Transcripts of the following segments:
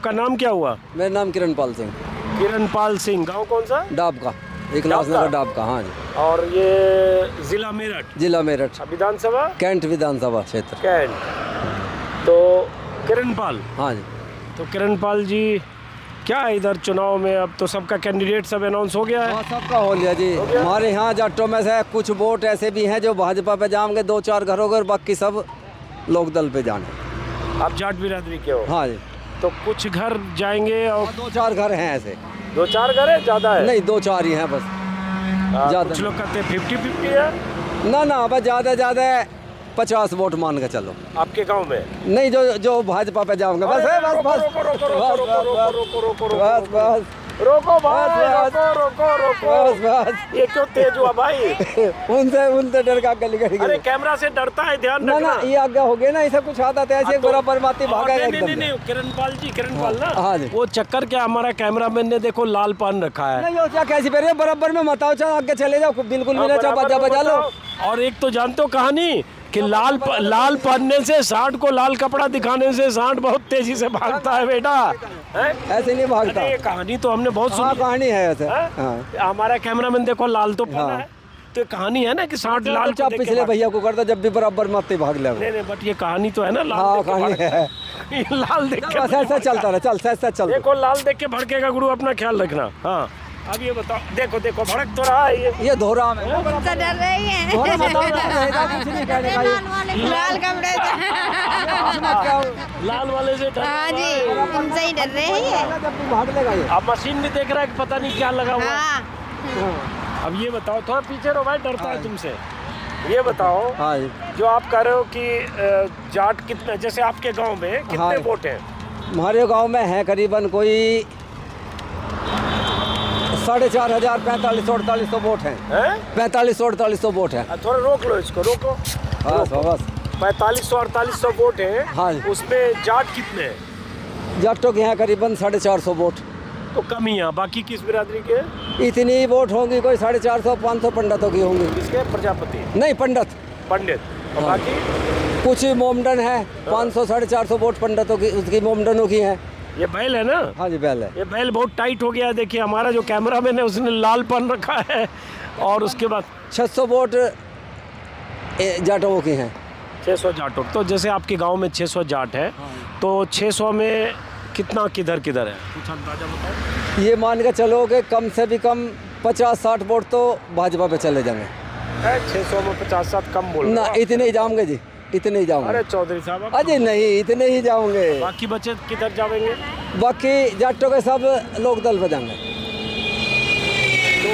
आपका नाम क्या हुआ? मेरा नाम किरणपाल सिंह। किरणपाल सिंह, गांव कौन सा? डाब का, एक लासनगर डाब का। हाँ जी। और ये जिला मेरठ? जिला मेरठ। विधानसभा? कैंट विधानसभा क्षेत्र। कैंट। तो किरणपाल, हाँ जी। तो किरणपाल जी क्या है इधर चुनाव में? अब तो सबका कैंडिडेट सब अनाउंस हो गया है। हाँ, सबका हो लिया जी। हमारे यहाँ जाटों में से कुछ वोट ऐसे भी हैं जो भाजपा पे जाएंगे, 2-4 घरों के, बाकी सब लोकदल पे जाने। आप जाट बिरादरी के हो? हाँ जी। तो कुछ घर जाएंगे और 2-4 घर हैं ऐसे। 2-4 घर है? ज्यादा है? नहीं, 2-4 ही हैं बस। ज्यादा कुछ लोग कहते हैं 50-50 है। ना बस ज्यादा 50 वोट मान के चलो। आपके गांव में? नहीं, जो भाजपा पे जाओगे बस है। बस रोको ये क्यों तेज हुआ भाई? उनसे डर का गली गली। अरे कैमरा से डरता है, ध्यान रखना। ना ये आगे हो गया ना, ऐसा कुछ आता था ऐसे बराबर माती भागा एकदम। नहीं किरणपाल ना। हाँ जी। वो चक्कर क्या, हमारा कैमरामैन ने देखो लाल पान रखा है। नहीं, क्या कैसी पे बराबर में मत आओ, चलो आगे चले जाओ, बिल्कुल भी ना बजा लो। और एक तो जानते हो कहानी कि लाल पहनने से सांड को लाल कपड़ा दिखाने से सांड बहुत तेजी से भागता है बेटा। ऐसे नहीं भागता। ये कहानी तो हमने बहुत सुनी। कहानी है ऐसे। हमारा कैमरामैन देखो लाल तो पहना है, तो कहानी है ना कि सांड लाल को देख के पिछले भैया को करता जब भी बराबर मत भाग ले। नहीं बट ये कहानी तो है ना, लाल हाँ कहानी है। लाल देख के ऐसा चलता रहा, चल देखो लाल देख के भड़केगा गुरु, अपना ख्याल रखना। हाँ अब ये बताओ, देखो भड़क तो रहा है ये धोरा में तो डर रही है। कुछ नहीं कहने का। लाल कपड़े लाल वाले से हाँ जी, उनसे ही डर रही है। भाग लेगा ये। अब मशीन भी देख रहा है कि पता नहीं क्या लगा हुआ। हाँ। अब ये बताओ, थोड़ा पीछे रहो भाई, डरता है तुमसे। ये बताओ, हाँ जो आप कह रहे हो कि जाट कितने, जैसे आपके गांव में कितने वोट हैं? हमारे गांव में है करीबन कोई 4,500 4500 वोट हैं। 4500 वोट हैं। थोड़ा रोक लो इसको, रोको। बस 4500-4800 वोट हैं। हाँ। उसमें जाट कितने हैं? जाटों के यहाँ करीबन 450 वोट। तो कम ही है। बाकी किस बिरादरी के? इतनी वोट होंगी, कोई 450-500 पंडितों की होंगी। किसके? प्रजापति? नहीं, पंडित। और बाकी कुछ मोमडन है, 500-450 वोट पंडितों की, उसकी मोमडनों की है। ये बैल है ना? हाँ जी, बैल है। ये बैल बहुत टाइट हो गया है। देखिए हमारा जो कैमरामैन है उसने लाल पन रखा है। और उसके बाद 600 वोट जाटों की हैं। 600 जाटों। तो जैसे आपके गांव में 600 जाट है, तो 600 में कितना किधर है? कुछ अंदाजा बताओ। ये मान के चलो कि कम से भी कम 50-60 वोट तो भाजपा पे चले जाएंगे। 600 में 50-60 कम बोल ना, इतने ही जाऊंगे जी, इतने ही जाऊंगे। अरे चौधरी साहब, अजय नहीं, इतने ही जाऊंगे। बाकी बच्चे किधर जाएंगे? बाकी जाटों के सब लोकदल पे जाएंगे। तो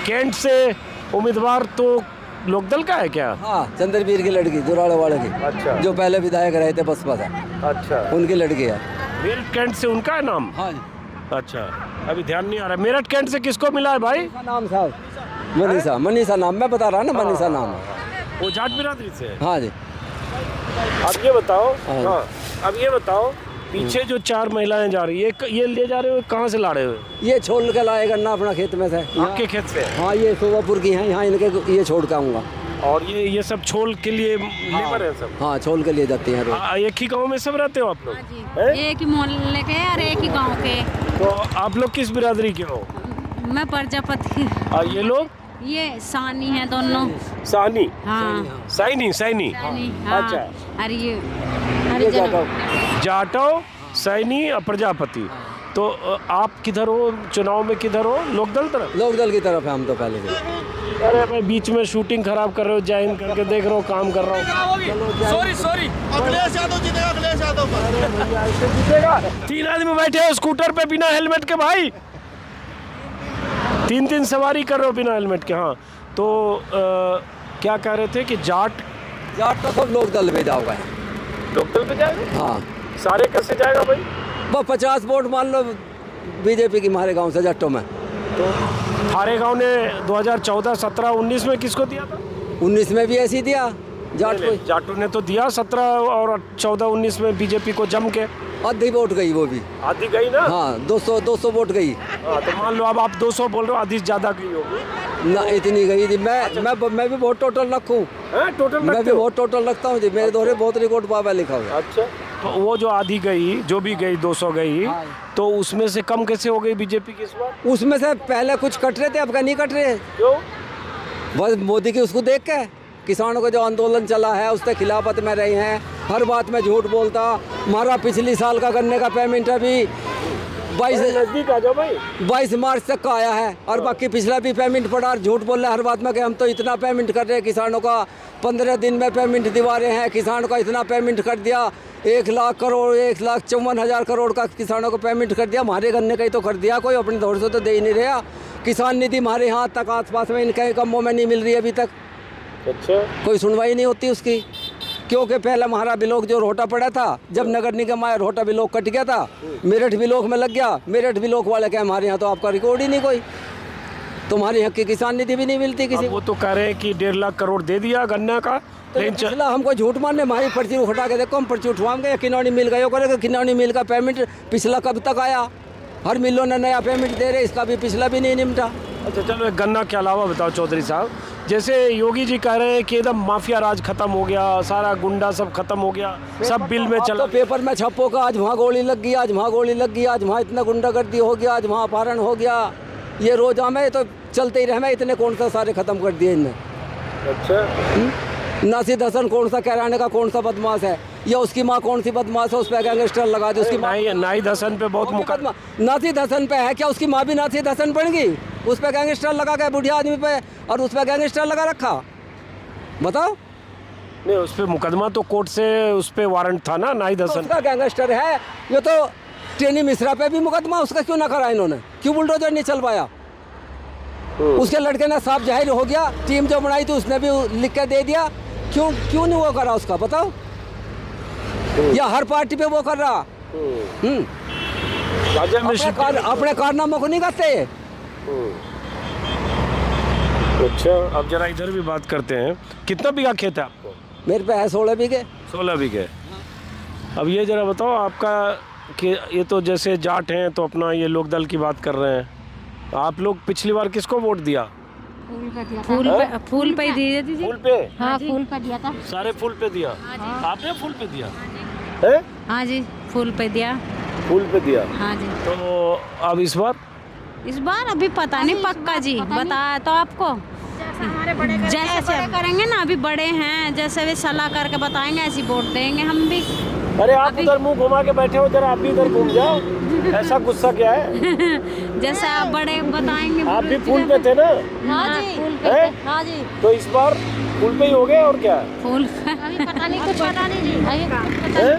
कैंट से उम्मीदवार तो लोकदल का है क्या? हाँ, चंद्रवीर की लड़की, दुराड़े वाले की। अच्छा। जो पहले विधायक रहे थे बसपा से। अच्छा, उनकी लड़की है। मेरठ कैंट से उनका है नाम? हाँ जी। अच्छा, अभी ध्यान नहीं आ रहा। मेरठ कैंट से किसको मिला है भाई? नाम साहब मनीषा नाम, मैं बता रहा ना, मनीषा नाम है। वो जाट बिरादरी से? हाँ जी। अब ये बताओ। हाँ। हाँ, अब ये बताओ, पीछे जो 4 महिलाएं जा रही है, ये ले जा रहे हो, कहाँ से ला रहे हो? ये छोड़ के लाए गन्ना अपना खेत में से। आपके खेत से? हाँ, ये सोवापुर की हैं, यहाँ इनके ये छोड़ के आऊँगा। और ये सब छोल के लिए लेबर है सब? हाँ, छोल के लिए जाती हैं रोज। एक ही गांव में सब रहते हो आप लोग? एक ही मोहल्ले के और एक ही गांव के। तो आप लोग किस बिरादरी के हो? मैं प्रजापति। और ये लोग? ये सानी है दोनों। सानी? हाँ। सैनी? हाँ। अच्छा। और ये जाटो, सैनी और प्रजापति। तो आप किधर हो चुनाव में? किधर हो? लोकदल तरफ? लोकदल की तरफ है हम तो पहले से। अरे मैं बीच में शूटिंग खराब कर रहे हो, जय हिंद करके देख रहा हूँ, काम कर रहा हूँ। सॉरी अखिलेश यादव जीतेगा। 3 आदमी बैठे हो स्कूटर पे बिना हेलमेट के भाई, 3 सवारी कर रहे हो बिना हेलमेट के। हाँ, तो क्या कह रहे थे कि जाट तो सब लोकदल पे जाओगे। लोकदल पे जाएगा? हाँ। सारे कैसे जाएगा भाई? बस 50 वोट मान लो बीजेपी की हमारे गांव से जाटों में। तो थारे गांव ने 2014, 17, 19 में किसको दिया था? 19 में भी ऐसे ही दिया जाट को। जाटों ने तो दिया 17 और 14, 19 में बीजेपी को जम के। आधी वोट गई वो भी। आधी गई ना? हाँ, 200 वोट गई। हाँ, तो मान लो अब आप 200 बोल रहे हो, आधी ज्यादा गई होगी ना, इतनी गई थी। मैं भी बहुत टोटल रखूँ। टोटल मैं भी बहुत टोटल रखता हूँ जी, मेरे दोहरे बहुत रिकॉर्ड पावा लिखा हुआ। अच्छा। तो वो जो आधी गई, जो भी गई 200 गई, हाँ। तो उसमें से कम कैसे हो गई बीजेपी की इस बार? उसमें से पहले कुछ कट रहे थे, अब का नहीं कट रहे। क्यों? बस मोदी की उसको देख के किसानों का जो आंदोलन चला है उसके खिलाफत में रहे हैं, हर बात में झूठ बोलता। हमारा पिछली साल का गन्ने का पेमेंट अभी 22 मार्च तक का आया है, और बाकी पिछला भी पेमेंट पड़ा, और झूठ बोल रहे हर बात में कि हम तो इतना पेमेंट कर रहे हैं किसानों का, 15 दिन में पेमेंट दिवा रहे हैं किसानों का, इतना पेमेंट कर दिया, 1 लाख करोड़, 1,54,000 करोड़ का किसानों को पेमेंट कर दिया। हमारे गन्ने का ही तो कर दिया, कोई अपने दौर से तो दे ही नहीं रहा। किसान निधि हमारे यहाँ तक आसपास में इनके कमों में नहीं मिल रही अभी तक। अच्छा, कोई सुनवाई नहीं होती उसकी, क्योंकि पहले हमारा बिलोक जो रोटा पड़ा था, जब नगर निगम आया रोटा बिलोक कट गया था, मेरठ बिलोक में लग गया। मेरठ बिलोक वाले क्या हमारे यहाँ तो आपका रिकॉर्ड ही नहीं कोई, तुम्हारे यहाँ की किसान निधि भी नहीं मिलती किसी अब वो तो कह रहे हैं कि 1.5 लाख करोड़ दे दिया गन्ना का, लेकिन पिछला हमको झूठ मारने, हमारी पर्ची उठा के देखो, हम पर्ची उठवाएंगे। किनौनी मिल गए करेगा, किनौनी मिल का पेमेंट पिछला कब तक आया? हर मिलों ने नया पेमेंट दे रहे, इसका भी पिछला भी नहीं निपटा। अच्छा चलो, एक गन्ना के अलावा बताओ चौधरी साहब, जैसे योगी जी कह रहे हैं कि एकदम माफिया राज खत्म हो गया, सारा गुंडा सब खत्म हो गया, सब बिल में चला। तो पेपर में छपो का आज वहाँ गोली लग गई, आज वहाँ गोली लग गई, आज वहाँ इतना गुंडागर्दी हो गया, आज वहाँ अपहरण हो गया, ये रोजा में तो चलते ही रहे। इतने कौन सा सारे खत्म कर दिए इनने। अच्छा, नासिर हसन कौन सा कहराने का कौन सा बदमाश है, या उसकी माँ कौन सी बदमाश है, उस पर गैंगस्टर लगा दी। उसकी नाहिद हसन पे बहुत मुकदमा, नासिर हसन पे है क्या? उसकी माँ भी नासिर हसन बन गई, उस पर गैंगस्टर लगा के बुढ़िया आदमी पे, और उस पर गैंगस्टर लगा रखा। बताओ, नहीं उस पे मुकदमा तो कोर्ट से उस पे वारंट था ना, नाहिद हसन उसका गैंगस्टर है। ये तो टेनी मिश्रा पे भी मुकदमा, उसका क्यों ना करा इन्होंने? क्यों बुलडोजर नहीं चल पाया? उसके लड़के ने साफ जाहिर हो गया, टीम जो बनाई थी उसने भी लिख के दे दिया, क्यों नहीं वो करा उसका? बताओ, या हर पार्टी पे वो कर रहा। अपने कारनामों को नहीं करते। अच्छा, अब जरा इधर भी बात करते हैं, कितना बीघा खेत है आपको? मेरे पे है 16 बीघे। 16 बीघे। अब ये जरा बताओ आपका, कि ये तो जैसे जाट हैं तो अपना ये लोक दल की बात कर रहे हैं, आप लोग पिछली बार किसको वोट दिया? फूल पे दिए दीजिए। फूल पे? हाँ, फूल पे दिया था। सारे फूल पे दिया? आपने फूल पे दिया? हाँ जी, फूल पे दिया। फूल पे दिया? हाँ जी। तो अब इस बार अभी पता नहीं पक्का जी, बताया तो आपको जैसे बड़े करेंगे ना, अभी बड़े हैं, जैसे भी सलाह करके बताएंगे ऐसी वोट देंगे हम भी। अरे आप उधर मुंह घुमा के बैठे हो, जरा आप भी इधर घूम जाओ, ऐसा गुस्सा क्या है? जैसे आप बड़े बताएंगे। आप भी फूल पे थे ना? हाँ जी, फूल पे थे। हाँ जी। तो इस बार फूल पे ही हो गए और क्या? फूल अभी पता नहीं, कुछ पता नहीं जी,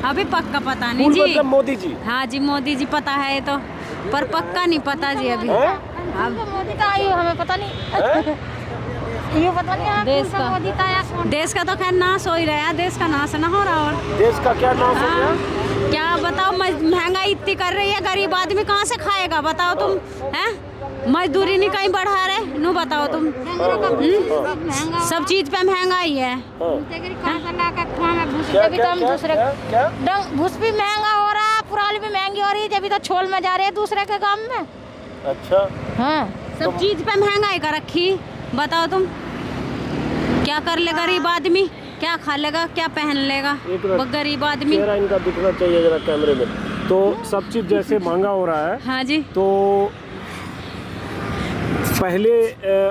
अभी पक्का पता नहीं जी। मतलब मोदी जी? हाँ जी, मोदी जी पता है तो, पर पक्का नहीं पता जी अभी। अब मोदी का हमें पता नहीं, ये पता नहीं देश का तो खैर नाश हो ही रहा है, देश का नाश ना हो रहा। और देश का क्या नाश हो गया? क्या बताओ, महंगाई इतनी कर रही है, गरीब आदमी कहाँ से खाएगा? बताओ तुम, हैं? मजदूरी नहीं कहीं बढ़ा रहे, नो बताओ तुम। सब चीज पे महंगाई है। भूस भी महंगा हो रहा है, पुराल भी महंगी हो रही है, जब तो छोल में जा रहे हैं दूसरे के काम में। अच्छा, हाँ, सब चीज पे महंगाई कर रखी, बताओ तुम क्या कर ले गरीब आदमी? क्या खा लेगा, क्या पहन लेगा वो गरीब आदमी? चेहरा इनका दिखना चाहिए जरा कैमरे में। तो सब चीज जैसे महंगा हो रहा है, हाँ जी, तो पहले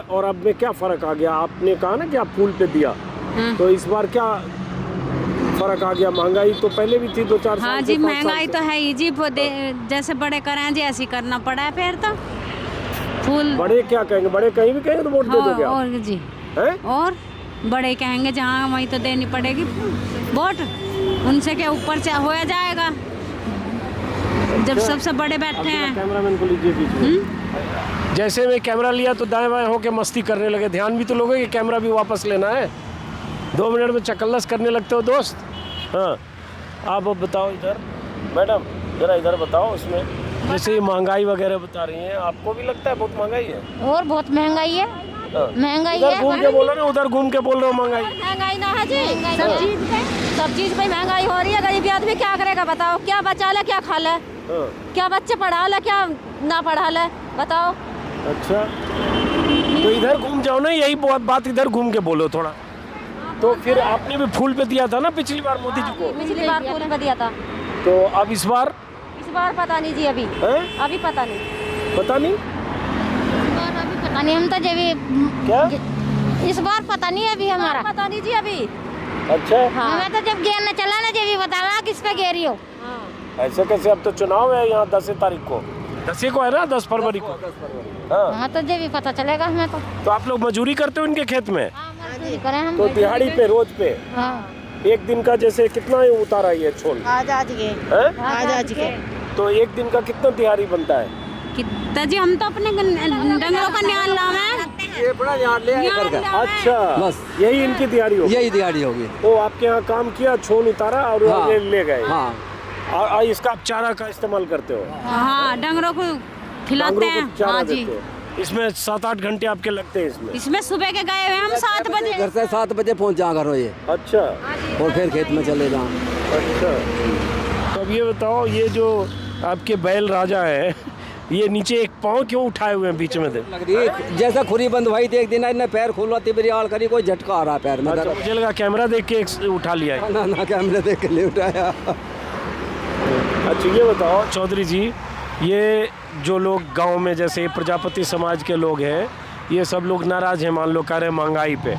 और अब में क्या फर्क आ गया? आपने कहा ना कि आप फूल पे दिया, हाँ। तो इस बार क्या फर्क आ गया? महंगाई तो पहले भी थी 2-4 साल हाँ जी, महंगाई तो है ही जी, जैसे बड़े कराएं जी ऐसे करना पड़ा है। फिर तो फूल बड़े क्या कहेंगे? बड़े कहीं भी कहेंगे तो वोट दे दोगे आप? और जी, और बड़े कहेंगे जहाँ वहीं तो देनी पड़ेगी वोट, उनसे क्या ऊपर से हो जाएगा जब सबसे बड़े बैठे हैं। कैमरामैन को लीजिए बीच में। जैसे मैं कैमरा लिया तो दाएं बाएं होके मस्ती करने लगे, ध्यान भी तो लोगे कि कैमरा भी वापस लेना है। 2 मिनट में चकल्लस करने लगते हो दोस्त। हाँ, आप अब बताओ इधर, मैडम जरा इधर बताओ। उसमें जैसे ये महंगाई वगैरह बता रही हैं, आपको भी लगता है बहुत महंगाई है? और बहुत महंगाई है, महंगाई इधर है। घूम के बोलो ना, उधर घूम के बोल रहे हो महंगाई। महंगाई ना है जी, सब चीज पे महंगाई हो रही है। गरीब आदमी क्या करेगा बताओ? क्या बचा ले, क्या खा ले, क्या बच्चे पढ़ा ले, क्या ना पढ़ा ले, बताओ। अच्छा, तो इधर घूम जाओ ना, यही बात इधर घूम के बोलो थोड़ा। तो फिर आपने भी फूल पे दिया था ना पिछली बार मोदी जी को? पिछली बार फूल पे दिया था। तो अब इस बार पता नहीं जी अभी हैं? अभी पता नहीं पता नहीं अभी पता नहीं, हम तो जब क्या? इस बार पता नहीं अभी हमारा। पता नहीं जी अभी। अच्छा हमें तो जब गिरने चला ना जब बताना किस पे गिरी हो। ऐसे कैसे? अब तो चुनाव है यहाँ 10 तारीख को, 10 को है ना, 10 फरवरी को। हाँ हाँ तो जब पता चलेगा हमें तो आप लोग मजदूरी करते हो इनके खेत में? मजदूरी करें हम। तो दिहाड़ी पे, रोज पे हाँ एक दिन का जैसे कितना ही उतारा ये छोल? आज के हैं? आज के तो एक दिन का कितना दिहाड़ी बनता है? कितना जी, हम तो अपने डंगरों का न्यान लावे। ये बड़ा यहाँ ले आए करके। अच्छा बस यही इनकी दिहाड़ी हो? यही दिहाड़ी होगी। वो आपके यहाँ काम किया, छोल उतारा और हाँ। ले गए। हाँ और इसका आप चारा का इस्तेमाल करते हो? हाँ, डंगरों को खिलाते डंगरों हैं। को चारा हाँ जी, देते हो? इसमें 7-8 घंटे आपके लगते हैं इसमें? इसमें सुबह के गए हुए हम 7 बजे। घर से 7 बजे पहुँच जा करो ये, अच्छा और फिर खेत में चले जाओ। अच्छा। तो अब ये बताओ, ये जो आपके बैल राजा है, ये नीचे एक पाँव क्यों उठाए हुए हैं बीच में से? लग रही जैसा खुरी बंद हुई थी एक दिन, इन्हें पैर खुलवाती मेरी आड़ करी, कोई झटका आ रहा है पैर में। अच्छा, मुझे लगा कैमरा देख के उठा लिया है। ना कैमरे देख के ले उठाया। अच्छा ये बताओ चौधरी जी, ये जो लोग गांव में जैसे प्रजापति समाज के लोग हैं, ये सब लोग नाराज हैं, मान लो कह रहे हैं महंगाई पे,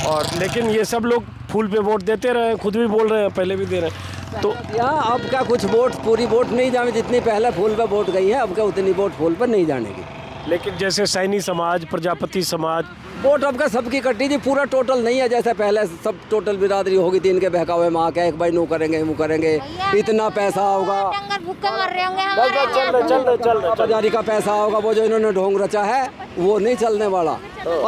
और लेकिन ये सब लोग फूल पे वोट देते रहे, खुद भी बोल रहे हैं, पहले भी दे रहे हैं। तो यहाँ अब क्या कुछ वोट, पूरी वोट नहीं जाने, जितनी पहले फूल पे वोट गई है अब क्या उतनी वोट फूल पर नहीं जानेगी। लेकिन जैसे सैनी समाज, प्रजापति समाज, वोट अब का सबकी कट्टी थी, पूरा टोटल नहीं है जैसे पहले सब टोटल बिरादरी होगी थी इनके बहकावे में आके, एक भाई नू करेंगे वो करेंगे, इतना पैसा होगा, डंगर भूखे मर रहे होंगे चल रहे बाजारी का पैसा होगा, वो जो इन्होंने ढोंग रचा है वो नहीं चलने वाला।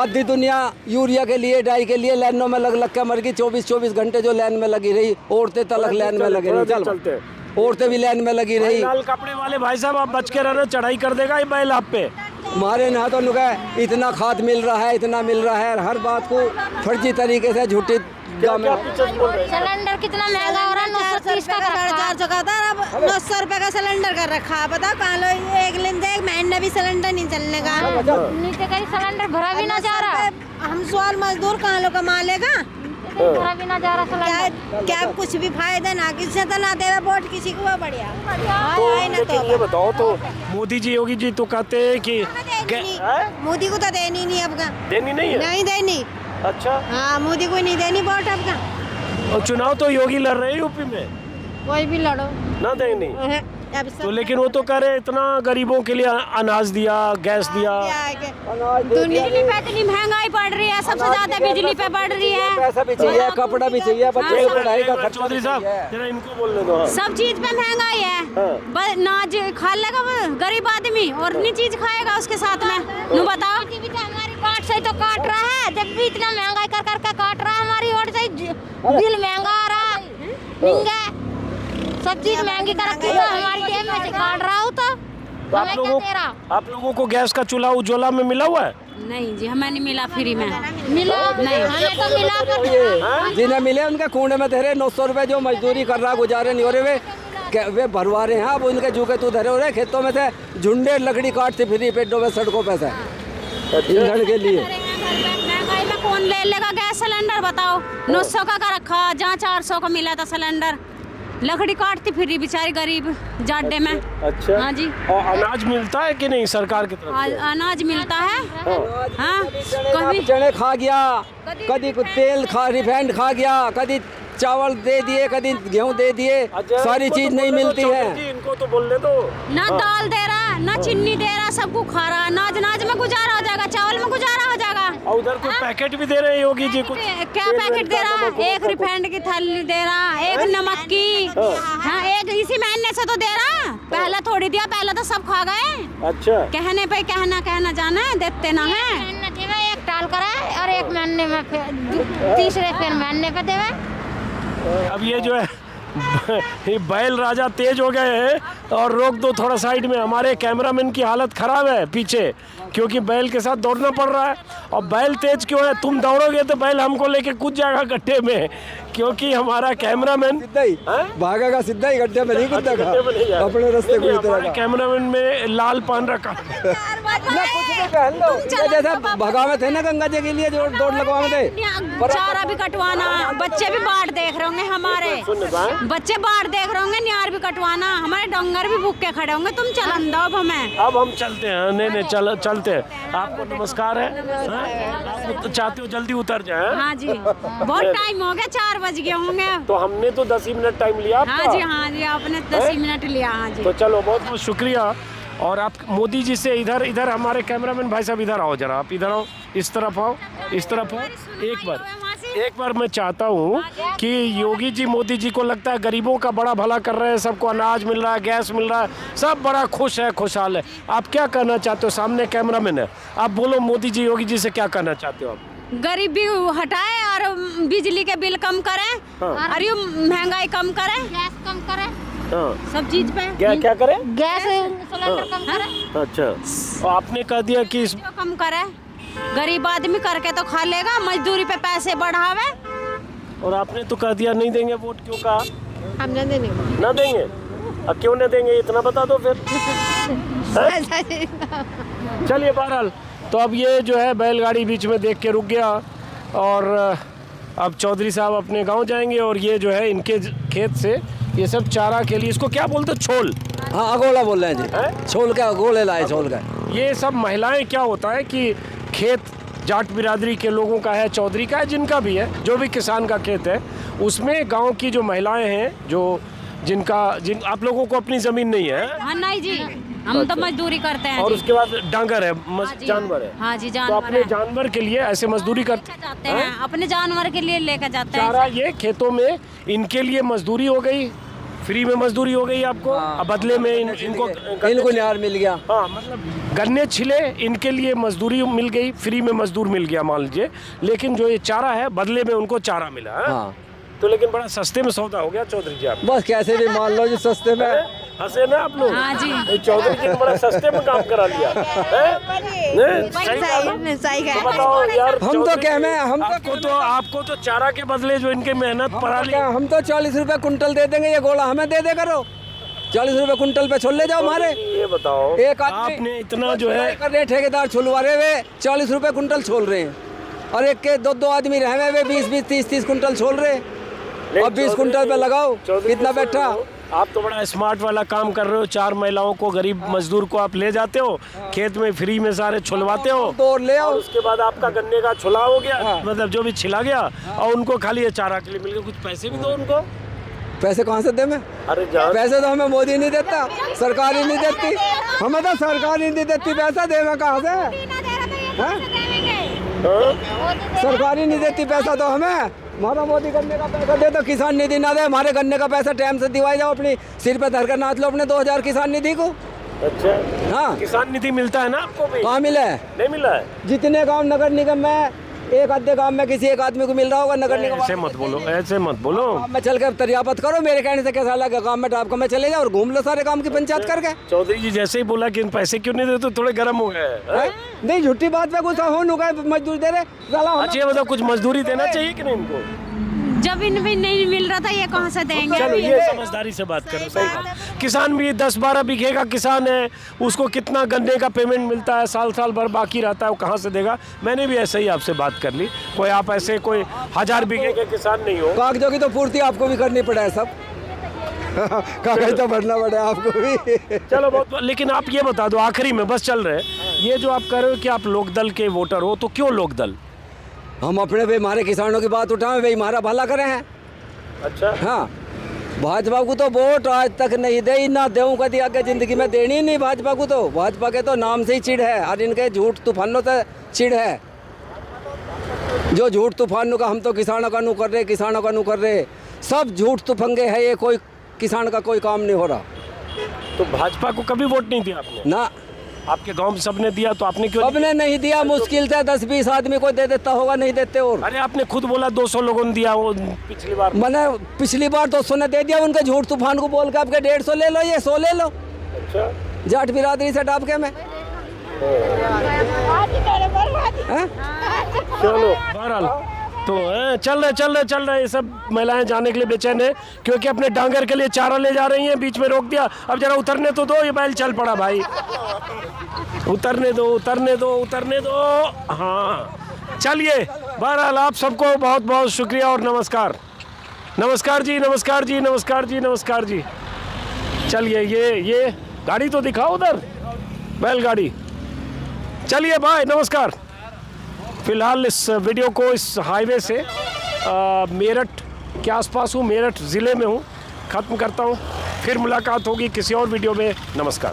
आधी दुनिया यूरिया के लिए, डाई के लिए लाइनों में लग के मर गई। 24 घंटे जो लाइन में लगी रही, औरतें तलक लाइन में लगी रही, चल औरतें भी लाइन में लगी रही। लाल कपड़े वाले भाई साहब आप बच के रहना, चढ़ाई कर देगा ये बैल आप पे। हमारे यहाँ तो नुका इतना खाद मिल रहा है, इतना मिल रहा है, हर बात को फर्जी तरीके से झूठी सिलेंडर कितना महंगा हो रहा है, 930 का 450 का था, अब 900 रुपए का सिलेंडर कर रखा है। बताओ कहाँ लो, एक महीना भी सिलेंडर नहीं चलने का। नीचे कहीं सिलेंडर भरा भी ना जा रहा। हम सवाल मजदूर कहाँ लो कमा लेगा? भरा भी ना जा रहा सिलेंडर। क्या कुछ भी फायदा ना, किसी से तो ना दे वोट किसी को, वो बढ़िया लेकिन ये बताओ तो मोदी जी, योगी जी तो कहते हैं कि मोदी को तो देनी नहीं अब का, देनी नहीं है। नहीं देनी। अच्छा, हाँ, मोदी को नहीं देनी वोट अब का। और चुनाव तो योगी लड़ रहे हैं यूपी में, कोई भी लड़ो ना देनी। अब तो लेकिन वो तो कह रहे इतना गरीबों के लिए अनाज दिया, गैस दिया। बिजली पे इतनी महंगाई बढ़ रही है, सबसे ज्यादा बिजली पे बढ़ रही है। पैसा भी चाहिए, कपड़ा भी चाहिए, बच्चे की पढ़ाई का खर्चा। चौधरी साहब जरा इनको बोलने दो। हाँ। सब चीज पे महंगाई है। नाज खा लेगा वो गरीब आदमी, और नहीं चीज खाएगा उसके साथ में। नु बताओ, हमारी काट से तो काट रहा है, जब भी इतना महंगाई कर करके काट रहा है, हमारी और से बिल महंगा आ रहा है, महंगा सब चीज महंगी कर रखी है, हमारी जेब में से काट रहा हूँ तो हमें क्या दे रहा? आप लोगों को गैस का चूल्हा उज्ज्वला में मिला हुआ है? नहीं जी, हमें नहीं मिला फ्री में। मिला नहीं, हमें तो मिला कर। जिन्हें मिले उनके कुंडे में धरे 900 रुपए, जो मजदूरी कर रहा गुजारे नहीं हो रहे वे भरवा रहे हैं। अब उनके जूके तू धरे हो रहे, खेतों में से झुंडे लकड़ी काटते फिरी पेटों में, सड़कों पे से ईंधन के लिए। महंगाई में कौन ले लेगा गैस सिलेंडर? बताओ, 900 का रखा, जहाँ 400 का मिला था सिलेंडर। लकड़ी काटती फिर बेचारी गरीब जाडे में। अच्छा, हाँ जी। और अनाज मिलता है कि नहीं सरकार की तरफ से? अनाज मिलता है। हाँ, कभी चने खा गया, कभी तेल खा, रिफाइंड खा गया, कभी चावल दे दिए, कभी गेहूं दे दिए, सारी इनको चीज तो नहीं बोलो, मिलती चौधरी है। जी, इनको तो बोलने दो। ना दाल दे रहा, ना चीनी दे रहा, सबको खा रहा। नाज में गुजारा हो जाएगा, चावल में गुजारा हो जाएगा। और उधर कोई पैकेट भी दे रहे हैं योगी जी कुछ? क्या पैकेट दे रहा? एक रिफाइंड की थैली दे रहा, एक नमक की। हाँ, एक इसी महीने से तो दे रहा, पहले थोड़ी दिया, पहले तो सब खा गए। अच्छा, कहने पे कहना जाना है, देते ना है। एक टाल करा और एक महीने में तीसरे फिर महीने पे देवे। अब ये जो है ये बैल राजा तेज हो गए हैं। और रोक दो थोड़ा साइड में, हमारे कैमरामैन की हालत खराब है पीछे, क्योंकि बैल के साथ दौड़ना पड़ रहा है। और बैल तेज क्यों है? तुम दौड़ोगे तो बैल हमको लेके कूद जाएगा गड्ढे में, क्योंकि हमारा कैमरामैन सीधा ही भागेगा, सीधा ही गड्ढे में नहीं कूदेगा, अपने रास्ते को हमारे कैमरामैन में लाल पहन रखा ना, कुछ भी पहन लो। जैसे भगावे थे ना गंगा जी के लिए दौड़ लगवावे थे, चारा भी कटवाना, बच्चे भी बाट देख रहे होंगे हमारे। बच्चे बाहर देख रहे होंगे, निहार भी कटवाना, हमारे डोंगर भी भूख के खड़े होंगे, तुम चलन दो अब हमें। अब हम चलते हैं। नहीं चलते हैं। आपको नमस्कार है। आप तो चाहते हो जल्दी उतर जाए? हाँ जी, बहुत टाइम हो गया, 4 बज गए होंगे। तो हमने तो 10 ही मिनट टाइम लिया आपका। हाँ जी, आपने 10 ही मिनट लिया। हाँ जी, तो चलो, बहुत बहुत शुक्रिया। और आप मोदी जी से इधर हमारे कैमरामैन भाई साहब इधर आओ जरा, आप इधर आओ, इस तरफ आओ, इस तरफ आओ। एक बार मैं चाहता हूँ कि योगी जी मोदी जी को लगता है गरीबों का बड़ा भला कर रहे हैं, सबको अनाज मिल रहा है, गैस मिल रहा है, सब बड़ा खुश है, खुशहाल है। आप क्या कहना चाहते हो? सामने कैमरामैन है, आप बोलो मोदी जी योगी जी से क्या कहना चाहते हो आप? गरीबी हटाए और बिजली के बिल कम करें। हाँ। और ये महंगाई कम करें, गैस कम करे, हाँ। सब चीज पे क्या करें? गैस सिलेंडर कम करे। अच्छा, और आपने कह दिया कि इस जो कम करे, गरीब आदमी करके तो खा लेगा, मजदूरी पे पैसे बढ़ावे। और आपने तो कह दिया नहीं देंगे वोट, क्यों कहा? हम नहीं देंगे। ना देंगे? अब क्यों नहीं देंगे इतना बता दो फिर। चलिए, बहरहाल तो अब ये जो है बैलगाड़ी बीच में देख के रुक गया, और अब चौधरी साहब अपने गांव जाएंगे, और ये जो है इनके खेत से ये सब चारा के लिए, इसको क्या बोलते, छोल? हाँ, अगोला बोल रहे हैं जी। छोल का अगोले लाए, छोल का। ये सब महिलाएं, क्या होता है कि खेत जाट बिरादरी के लोगों का है, चौधरी का है, जिनका भी है, जो भी किसान का खेत है, उसमें गांव की जो महिलाएं हैं, जिन आप लोगों को अपनी जमीन नहीं है। हाँ नहीं जी, हम तो मजदूरी करते हैं और जी। उसके बाद डांगर है, हाँ जी। जानवर है। हाँ जी, तो जानवर अपने है। जानवर के लिए ऐसे मजदूरी लेके जाते हैं, अपने जानवर के लिए लेकर जाते हैं। चारा ये खेतों में इनके लिए मजदूरी हो गई, फ्री में मजदूरी हो गई आपको। अब बदले में इनको न्यार मिल गया। हाँ, मतलब गन्ने छिले, इनके लिए मजदूरी मिल गई, फ्री में मजदूर मिल गया मान लीजिए, लेकिन जो ये चारा है बदले में उनको चारा मिला है। हाँ। तो लेकिन बड़ा सस्ते में सौदा हो गया चौधरी जी आप। बस कैसे भी मान लो जी, सस्ते में। हंसे ना आप लोग। हाँ जी। ये चौधरी जी ने बड़ा सस्ते में काम करा लिया है? सही कहा। तो बताओ यार, हम तो क्या में, आपको तो चारा के बदले जो इनके मेहनत पराली, हम तो 40 रुपए कुंटल दे देंगे, ये गोला हमें दे दे करो। 40 रुपए कुंटल पे छोल ले जाओ हमारे। ये बताओ, एक आदमी आपने इतना जो है कर रहे, ठेकेदार छुलवा रहे वे 40 रुपए कुंटल छोल रहे हैं, और एक के दो आदमी रहे वे 20-20, 30-30 कुंटल छोल रहे। और 20 कुंटल पे लगाओ, कितना बैठा। आप तो बड़ा स्मार्ट वाला काम कर रहे हो। 4 महिलाओं को, गरीब मजदूर को आप ले जाते हो, खेत में फ्री में सारे छुलवाते हो, तोड़ ले आओ। और उसके बाद आपका गन्ने का छुला हो गया, मतलब जो भी छिला गया, और उनको खाली ये चारा के लिए मिल गया। कुछ पैसे भी दो उनको। पैसे कहाँ से दे मैं? अरे जान, पैसे तो हमें मोदी नहीं देता, सरकार ही नहीं देती, हमें तो सरकार ही नहीं देती पैसा, दे मैं कहाँ से? सरकार ही नहीं देती पैसा तो हमें। हमारा मोदी गन्ने का पैसा दे, तो किसान निधि ना दे, हमारे गन्ने का पैसा टाइम से दिवाई जाओ, अपनी सिर पे धर कर नाच लो अपने 2000 किसान निधि को। अच्छा, हाँ, किसान निधि मिलता है ना आपको भी? कहाँ मिला है? नहीं मिला है। जितने गांव नगर निगम में, एक आधे गांव में किसी एक आदमी को मिल रहा होगा नगर निगम। ऐसे मत बोलो, ऐसे मत बोलो। मैं चल के दरियापत करो, मेरे कहने से कैसा लगा? गांव में टाप को मैं चले जाओ और घूम लो सारे गांव की पंचायत करके। चौधरी जी जैसे ही बोला कि इन पैसे क्यों नहीं देते, तो थोड़े गर्म हो गए। हैं? नहीं, झूठी बात पे गुस्सा हो नुका, मजदूर दे रहे साला। अच्छा, ये बताओ, कुछ मजदूरी देना चाहिए कि नहीं इनको? जब इनमें नहीं मिल रहा था, ये कहाँ से देंगे? चलो, ये समझदारी से बात करो। सही बात। किसान भी 10-12 बीघे का किसान है, उसको कितना गन्ने का पेमेंट मिलता है, साल भर बाकी रहता है, वो कहाँ से देगा? मैंने भी ऐसे ही आपसे बात कर ली। कोई आप ऐसे कोई 1000 बीघे के किसान नहीं हो। कागजों की तो पूर्ति आपको भी करनी पड़े सब। कागज तो भरना पड़े आपको भी। चलो, बहुत। लेकिन आप ये बता दो, आखिरी में बस चल रहे, ये जो आप कह रहे हो कि आप लोकदल के वोटर हो, तो क्यों लोकदल? हम अपने भाई हमारे किसानों की बात उठाएं, भाई हमारा भला करें हैं। अच्छा, हाँ, भाजपा को तो वोट आज तक नहीं दे, ना देऊँ कभी आगे जिंदगी में देनी नहीं भाजपा को। तो भाजपा के तो नाम से ही चिढ़ है, और इनके झूठ तूफानों से चिढ़ है। जो झूठ तूफानों का हम तो किसानों का नू कर रहे, किसानों का नू कर रहे, सब झूठ तूफंगे है। ये कोई किसान का कोई काम नहीं हो रहा। तो भाजपा को कभी वोट नहीं दिया आपने? ना, आपके गांव में सबने दिया, तो आपने क्यों? सबने नहीं दिया, मुश्किल से 10-20 आदमी को दे देता होगा, नहीं देते। और अरे आपने खुद बोला 200 लोगों ने दिया वो पिछली बार। मैंने पिछली बार 200 ने दे दिया, उनके झूठ तूफान को बोल के आपके 150 ले लो, ये 100 ले लो। अच्छा, जाट बिरादरी से डाब के मैं। चलो, बहरहाल तो चल रहे ये सब महिलाएं जाने के लिए बेचैन है, क्योंकि अपने डांगर के लिए चारा ले जा रही हैं, बीच में रोक दिया। अब जरा उतरने तो दो, ये बैल चल पड़ा भाई। उतरने दो। हाँ, चलिए, बहरहाल आप सबको बहुत बहुत शुक्रिया और नमस्कार। नमस्कार जी, नमस्कार जी, नमस्कार जी, नमस्कार जी। चलिए ये गाड़ी तो दिखाओ उधर, बैलगाड़ी। चलिए बाय, नमस्कार। फिलहाल इस वीडियो को इस हाईवे से मेरठ के आसपास हूँ, मेरठ ज़िले में हूँ, ख़त्म करता हूँ। फिर मुलाकात होगी किसी और वीडियो में। नमस्कार।